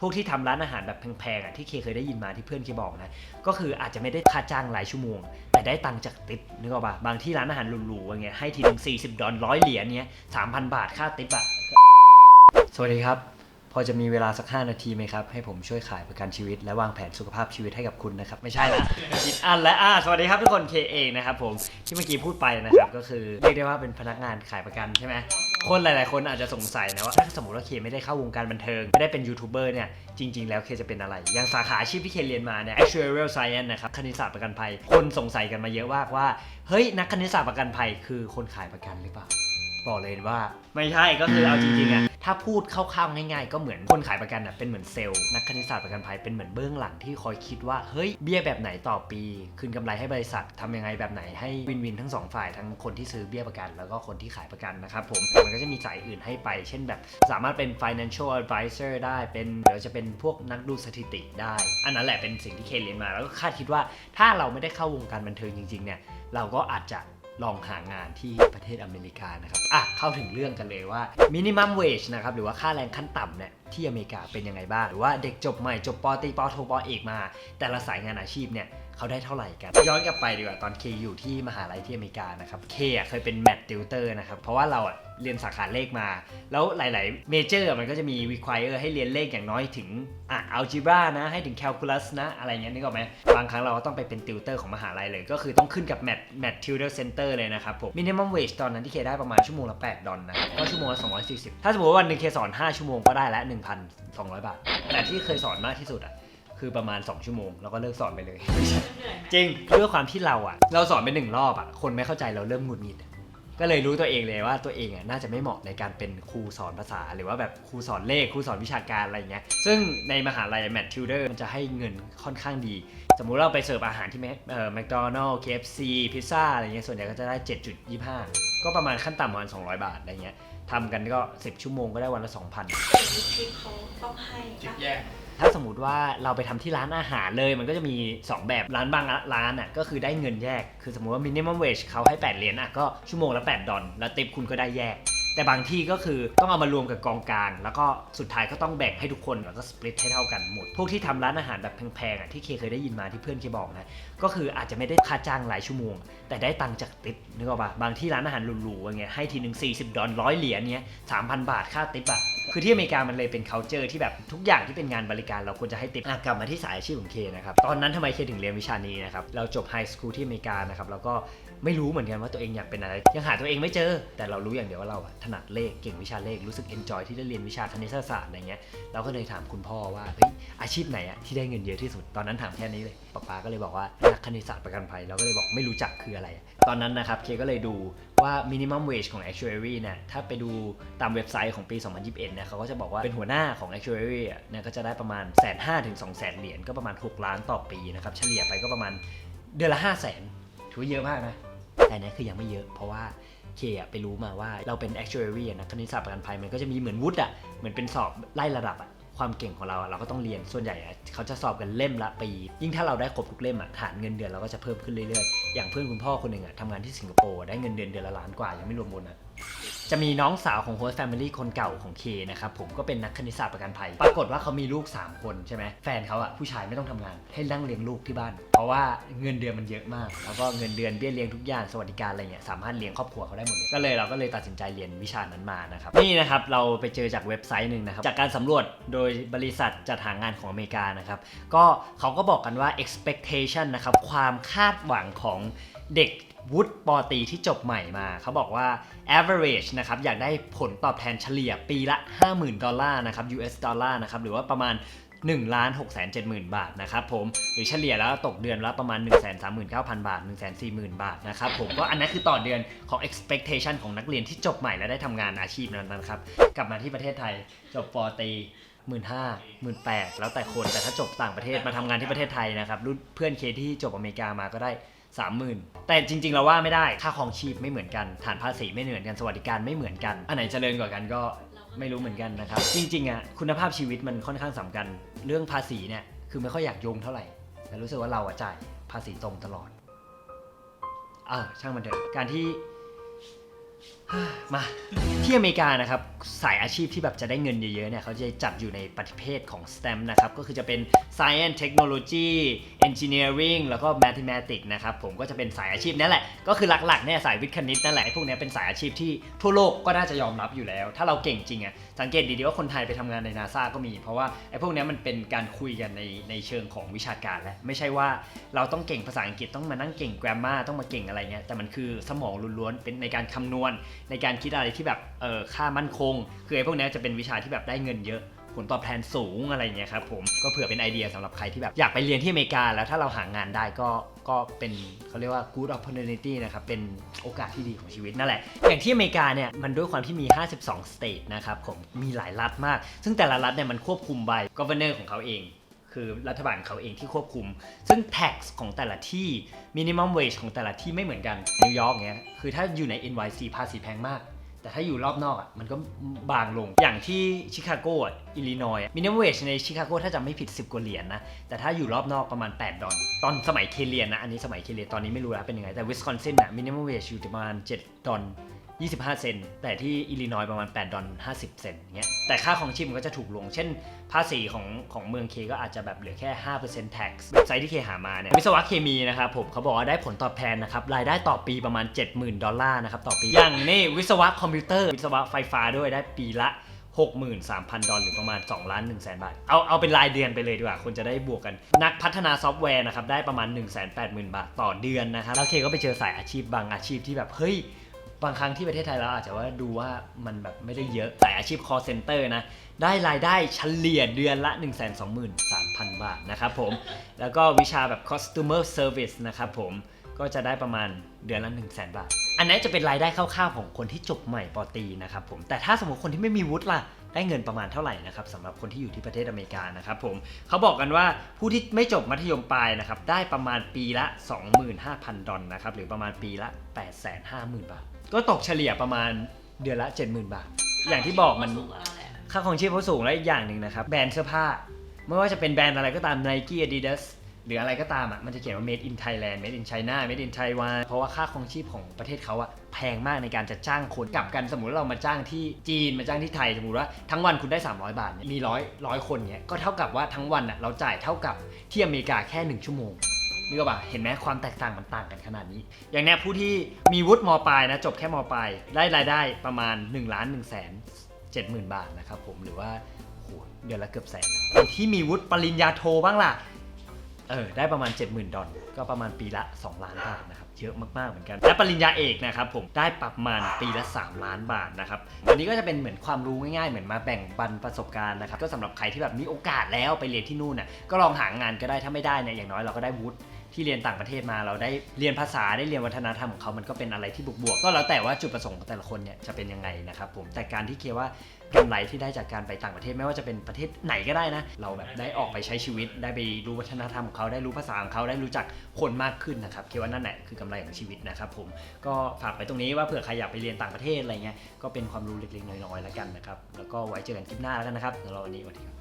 พวกที่ทำร้านอาหารแบบแพงๆอ่ะที่เคยได้ยินมาที่เพื่อนเคบอกนะก็คืออาจจะไม่ได้ค่าจ้างรายชั่วโมงแต่ได้ตังค์จากติปนึกออกป่ะบางที่ร้านอาหารหรูๆอย่างเงี้ยให้ทีนึง$40 $100เนี้ย3,000 บาทค่าติปอ่ะสวัสดีครับพอจะมีเวลาสัก5 นาทีไหมครับให้ผมช่วยขายประกันชีวิตและวางแผนสุขภาพชีวิตให้กับคุณนะครับไม่ใช่ละผิดอันและสวัสดีครับทุกคนเคเองนะครับผมที่เมื่อกี้พูดไปนะครับก็คือเรียกได้ว่าเป็นพนักงานขายประกันใช่ไหมคนหลายๆคนอาจจะสงสัยนะว่าถ้าสมมติว่าเคไม่ได้เข้าวงการบันเทิงไม่ได้เป็นยูทูบเบอร์เนี่ยจริงๆแล้วเคจะเป็นอะไรอย่างสาขาอาชีพที่เคเรียนมาเนี่ย actuarial science นะครับคณิตศาสตร์ประกันภัยคนสงสัยกันมาเยอะมากว่าเฮ้ยนักคณิตศาสตร์ประกันภัยคือคนขายประกันหรือเปล่าบอกเลยว่าไม่ใช่ก็คือเอาจริงๆอ่ะถ้าพูดคร่าวๆง่ายๆก็เหมือนคนขายประกันอ่ะเป็นเหมือนเซลล์นักคณิตศาสตร์ประกันภัยเป็นเหมือนเบื้องหลังที่คอยคิดว่าเฮ้ยเบี้ยแบบไหนต่อปีคืนกำไรให้บริษัททำยังไงแบบไหนให้วินทั้ง2ฝ่ายทั้งคนที่ซื้อเบี้ยประกันแล้วก็คนที่ขายประกันนะครับผมมันก็จะมีสายอื่นให้ไปเช่นแบบสามารถเป็น financial advisor ได้เป็นหรือจะเป็นพวกนักดูสถิติได้อันนั้นแหละเป็นสิ่งที่เคเรียนมาแล้วก็คาดคิดว่าถ้าเราไม่ได้เข้าวงการบันเทิงจริงๆเนี่ยเราก็อาจจะลองหางานที่ประเทศอเมริกานะครับเข้าถึงเรื่องกันเลยว่า minimum wage นะครับหรือว่าค่าแรงขั้นต่ำเนี่ยที่อเมริกาเป็นยังไงบ้างหรือว่าเด็กจบใหม่จบปตรีปโทปเอกมาแต่ละสายงานอาชีพเนี่ยเขาได้เท่าไหร่กันย้อนกลับไปดีกว่าตอนเคอยู่ที่มหาลัยที่อเมริกานะครับเคเคยเป็น math tutor นะครับเพราะว่าเราเรียนสาขาเลขมาแล้วหลายๆเมเจอร์มันก็จะมี require ให้เรียนเลขอย่างน้อยถึงalgebra นะให้ถึง calculus นะอะไรเงี้ยนึกออกไหมบางครั้งเราก็ต้องไปเป็นติวเตอร์ของมหาลัยเลยก็คือต้องขึ้นกับ math tutor center เลยนะครับผม minimum wage ตอนนั้นที่เคได้ประมาณชั่วโมงละ$8นะครับก็ชั่วโมงละ240ถ้าสมมติว่าวันนึงเคสอน5ชั่วโมงก็ได้ละ 1,200 บาทแต่ที่เคยสอนมากที่สุดคือประมาณ2ชั่วโมงแล้วก็เลิกสอนไปเลยจริงด้วยความที่เราสอนไป1รอบคนไม่เข้าใจเราเริ่มหงุดหงิดก็เลยรู้ตัวเองเลยว่าตัวเองน่าจะไม่เหมาะในการเป็นครูสอนภาษาหรือว่าแบบครูสอนเลขครูสอนวิชาการอะไรเงี้ยซึ่งในมหาลัย Math Tutor มันจะให้เงินค่อนข้างดีสมมุติเราไปเสิร์ฟอาหารที่แมคโดนัลด์ KFC พิซซ่าอะไรเงี้ยส่วนใหญ่ก็จะได้ 7.25 ก็ประมาณขั้นต่ำประมาณ200 บาทอะไรเงี้ยทำกันก็10ชั่วโมงก็ได้วันละ 2,000ทิปเขาต้องให้ทิปแยกถ้าสมมติว่าเราไปทำที่ร้านอาหารเลยมันก็จะมี2แบบร้านบางร้านก็คือได้เงินแยกคือสมมติว่า minimum wage เขาให้$8ก็ชั่วโมงละ$8แล้วติปคุณก็ได้แยกแต่บางที่ก็คือต้องเอามารวมกับกองกลางแล้วก็สุดท้ายก็ต้องแบ่งให้ทุกคนแล้วก็สปลิตให้เท่ากันหมดพวกที่ทำร้านอาหารแบบแพงๆที่เคยได้ยินมาที่เพื่อนเคบอกนะก็คืออาจจะไม่ได้ค่าจ้างรายชั่วโมงแต่ได้ตังค์จากติปนึกออกป่ะบางที่ร้านอาหารหรูๆอย่างเงี้ยให้ทีนึง$40 $100เนี้ย3,000 บาทค่าติปคือที่อเมริกามันเลยเป็น culture ที่แบบทุกอย่างที่เป็นงานบริการเราควรจะให้ติปกลับมาที่สายอาชีพของเคนะครับตอนนั้นทำไมเคถึงเรียนวิชานี้นะครับเราจบไฮสคูลที่อเมริกานะครับแล้วก็ไม่รู้เหมือนกันว่าตัวเองอยากเป็นอะไรยังหาตัวเองไม่เจอแต่เรารู้อย่างเดียวว่าเราถนัดเลขเก่งวิชาเลขรู้สึกเอนจอยที่ได้เรียนวิชาคณิตศาสตร์อะไรเงี้ยเราก็เลยถามคุณพ่อว่าเฮ้ยอาชีพไหนที่ได้เงินเยอะที่สุดตอนนั้นถามแค่นี้เลยป๊าก็เลยบอกว่านักคณิตศาสตร์ประกันภัยเราก็เลยบอกไม่รู้จักคืออะไรตอนนั้นนะครับเคก็เลยดูว่า minimum wage ของ actuary เนี่ยถ้าไปดูตามเว็บไซต์ของปี 2021เนี่ยเขาก็จะบอกว่าเป็นหัวหน้าของ actuary เนี่ยก็จะได้ประมาณ150,000 ถึง 200,000 เหรียญก็ประมาณ6ล้านต่อปีนะครับเฉลี่ยไปก็ประมาณเดือนละ 500,000 ถือว่าเยอะมากนะแต่นี่คือยังไม่เยอะเพราะว่าเคไปรู้มาว่าเราเป็น actuary นักคณิตศาสตร์ประกันภัยมันก็จะมีเหมือนวุฒิเหมือนเป็นสอบไล่ระดับความเก่งของเราเราก็ต้องเรียนส่วนใหญ่เขาจะสอบกันเล่มละปียิ่งถ้าเราได้ครบทุกเล่มฐานเงินเดือนเราก็จะเพิ่มขึ้นเรื่อยๆอย่างเพื่อนคุณพ่อคนหนึ่งทำงานที่สิงคโปร์ได้เงินเดือนละล้านกว่ายังไม่รวมโบนัสจะมีน้องสาวของโฮสต์แฟมิลี่คนเก่าของเคนะครับผมก็เป็นนักคณิตศาสตร์ประกันภัยปรากฏว่าเขามีลูก3คนใช่ไหมแฟนเขาผู้ชายไม่ต้องทำงานให้นั่งเลี้ยงลูกที่บ้านเพราะว่าเงินเดือนมันเยอะมากแล้วก็เงินเดือนเบี้ยเลี้ยงทุกอย่างสวัสดิการอะไรเงี้ยสามารถเลี้ยงครอบครัวเขาได้หมดเลยเราก็เลยตัดสินใจเรียนวิชานั้นมานะครับนี่นะครับเราไปเจอจากเว็บไซต์นึงนะครับจากการสำรวจโดยบริษัทจัดหางานของอเมริกานะครับก็เขาก็บอกกันว่า expectation นะครับความคาดหวังของเด็กวุฒิปตรีที่จบใหม่มาเขาบอกว่า average นะครับอยากได้ผลตอบแทนเฉลี่ยปีละ$50,000นะครับ US ดอลลาร์นะครับหรือว่าประมาณ1,670,000 บาทนะครับผมหรือเฉลี่ยแล้วตกเดือนละประมาณ 139,000 บาท 140,000 บาทนะครับผมก็อันนั้นคือต่อเดือนของ expectation ของนักเรียนที่จบใหม่และได้ทำงานอาชีพนั้นนะครับกลับมาที่ประเทศไทยจบปตรี15,000 18,000แล้วแต่คนแต่ถ้าจบต่างประเทศมาทำงานที่ประเทศไทยนะครับรุ่นเพื่อนเคที่จบอเมริกามาก็ได้30,000แต่จริงๆเราว่าไม่ได้ค่าครองชีพไม่เหมือนกันฐานภาษีไม่เหมือนกันสวัสดิการไม่เหมือนกันอันไหนเจริญกว่ากันก็ไม่รู้เหมือนกันนะครับจริงๆคุณภาพชีวิตมันค่อนข้างสำคัญเรื่องภาษีเนี่ยคือไม่ค่อยอยากโยงเท่าไหร่แต่รู้สึกว่าเราจ่ายภาษีตรงตลอดช่างมันเถอะการที่ มาที่อเมริกานะครับสายอาชีพที่แบบจะได้เงินเยอะๆเนี่ยเขาจะจัดอยู่ในประเภทของ STEM นะครับก็คือจะเป็น Science Technology Engineering แล้วก็ Mathematics นะครับผมก็จะเป็นสายอาชีพนั่นแหละก็คือหลักๆเนี่ยสายวิทย์คณิตนั่นแหละไอ้พวกนี้เป็นสายอาชีพที่ทั่วโลกก็น่าจะยอมรับอยู่แล้วถ้าเราเก่งจริงอ่ะสังเกตดีๆว่าคนไทยไปทำงานใน NASA ก็มีเพราะว่าไอ้พวกนี้มันเป็นการคุยกันในเชิงของวิชาการแล้วไม่ใช่ว่าเราต้องเก่งภาษาอังกฤษต้องมานั่งเก่ง grammar ต้องมาเก่งอะไรเงี้ยแต่มันคือสมองล้วนๆเป็นในการคำนวณในการคิดอะไรที่แบบค่ามั่นคงคือไอ้พวกนี้จะเป็นวิชาที่แบบได้เงินเยอะผลตอบแทนสูงอะไรเงี้ยครับผมก็เผื่อเป็นไอเดียสำหรับใครที่แบบอยากไปเรียนที่อเมริกาแล้วถ้าเราหางานได้ก็เป็นเขาเรียกว่า good opportunity นะครับเป็นโอกาสที่ดีของชีวิตนั่นแหละอย่างที่อเมริกาเนี่ยมันด้วยความที่มี52 state นะครับผมมีหลายรัฐมากซึ่งแต่ละรัฐเนี่ยมันควบคุม by governor ของเขาเองคือรัฐบาลเขาเองที่ควบคุมซึ่ง tax ของแต่ละที่ minimum wage ของแต่ละที่ไม่เหมือนกันนิวยอร์กเนี้ยคือถ้าอยู่ใน NYC ภาษีแพงมากแต่ถ้าอยู่รอบนอกอ่ะมันก็บางลงอย่างที่ชิคาโกอ่ะอิลลินอยส์มินิมัมเวจในชิคาโกถ้าจำไม่ผิด10 กว่าเหรียญนะแต่ถ้าอยู่รอบนอกประมาณ$8ตอนสมัยเคเลียนนะอันนี้สมัยเคเลียนตอนนี้ไม่รู้แล้วเป็นยังไงแต่วิสคอนซินอ่ะมินิมัมเวจอยู่ประมาณ$7 25 เซนต์แต่ที่อิลลินอยส์ประมาณ$8 50 เซนต์เงี้ยแต่ค่าของชีพมันก็จะถูกลงเช่นภาษีของเมืองเคก็อาจจะแบบเหลือแค่ 5% tax เว็บไซต์ที่เคหามาเนี่ยวิศวะเคมีนะครับผมเขาบอกว่าได้ผลตอบแทนนะครับรายได้ต่อปีประมาณ$70,000นะครับต่อปีอย่างนี่วิศวะคอมพิวเตอร์วิศวะไฟฟ้าด้วยได้ปีละ$63,000 หรือประมาณ$2,100,000 เอาเป็นรายเดือนไปเลยดีกว่าคนจะได้บวกกันนักพัฒนาซอฟต์แวร์นะครับได้ประมาณ$180,000 ต่อเดือนนะครับแล้วเคก็ไปเจอสายอาชีพบางอาชีพที่แบบเฮ้ยบางครั้งที่ประเทศไทยเราอาจจะว่าดูว่ามันแบบไม่ได้เยอะแต่อาชีพ call center นะได้รายได้เฉลี่ยเดือนละ$123,000 นะครับผมแล้วก็วิชาแบบ customer service นะครับผมก็จะได้ประมาณเดือนละ$100,000อันนี้จะเป็นรายได้คร่าวๆของคนที่จบใหม่ป.ตรีนะครับผมแต่ถ้าสมมติคนที่ไม่มีวุฒิล่ะได้เงินประมาณเท่าไหร่นะครับสำหรับคนที่อยู่ที่ประเทศอเมริกานะครับผมเขาบอกกันว่าผู้ที่ไม่จบมัธยมปลายนะครับได้ประมาณปีละ$25,000นะครับหรือประมาณปีละ$850,000ก็ตกเฉลี่ยประมาณเดือนละ$70,000อย่างที่บอกมันค่าของชีพเขาสูงและอีกอย่างหนึ่งนะครับแบรนด์เสื้อผ้าไม่ว่าจะเป็นแบรนด์อะไรก็ตาม Nike Adidas หรืออะไรก็ตามอ่ะมันจะเขียนว่า made in Thailand made in China made in Taiwan เพราะว่าค่าครองชีพของประเทศเขาอ่ะแพงมากในการจะจ้างคนกลับกันสมมุติเรามาจ้างที่จีนมาจ้างที่ไทยสมมุติว่าทั้งวันคุณได้$300เนี่ยมีร้อยคนเนี่ยก็เท่ากับว่าทั้งวันอ่ะเราจ่ายเท่ากับที่อเมริกาแค่1ชั่วโมงนี่ก็ป่ะเห็นไหมความแตกต่างมันต่างกันขนาดนี้อย่างเนี้ยผู้ที่มีวุฒิม.ปลายนะจบแค่ม.ปลายได้รายได้ประมาณ$1,170,000นะครับผมหรือว่าโหเดือนละเกือบแสนคนที่มีวุฒิปริญญาโทบ้างล่ะได้ประมาณ$70,000ก็ประมาณปีละ$2,000,000นะครับเยอะมากๆเหมือนกันและปริญญาเอกนะครับผมได้ประมาณปีละ$3,000,000นะครับอันนี้ก็จะเป็นเหมือนความรู้ง่ายๆเหมือนมาแบ่งปันประสบการณ์นะครับก็สำหรับใครที่แบบมีโอกาสแล้วไปเรียนที่นู่นน่ะก็ลองหางานก็ได้ถ้าไม่ได้เนี่ยอย่างน้อยเราก็ได้วุฒิที่เรียนต่างประเทศมาเราได้เรียนภาษาได้เรียนวัฒนธรรมของเขามันก็เป็นอะไรที่บวกๆก็แล้วแต่ว่าจุดประสงค์ของแต่ละคนเนี่ยจะเป็นยังไงนะครับผมแต่การที่เคว่ากำไรที่ได้จากการไปต่างประเทศไม่ว่าจะเป็นประเทศไหนก็ได้นะเราแบบได้ออกไปใช้ชีวิตได้ไปรู้วัฒนธรรมของเขาได้รู้ภาษาของเขาได้รู้จักคนมากขึ้นนะครับเคว่านั่นแหละคือกำไรของชีวิตนะครับผมก็ฝากไปตรงนี้ว่าเผื่อใครอยากไปเรียนต่างประเทศอะไรเงี้ยก็เป็นความรู้เล็กๆน้อยๆแล้วกันนะครับแล้วก็ไว้เจอกันคลิปหน้าแล้วกันนะครับสำหรับวันนี้สวัสดีครับ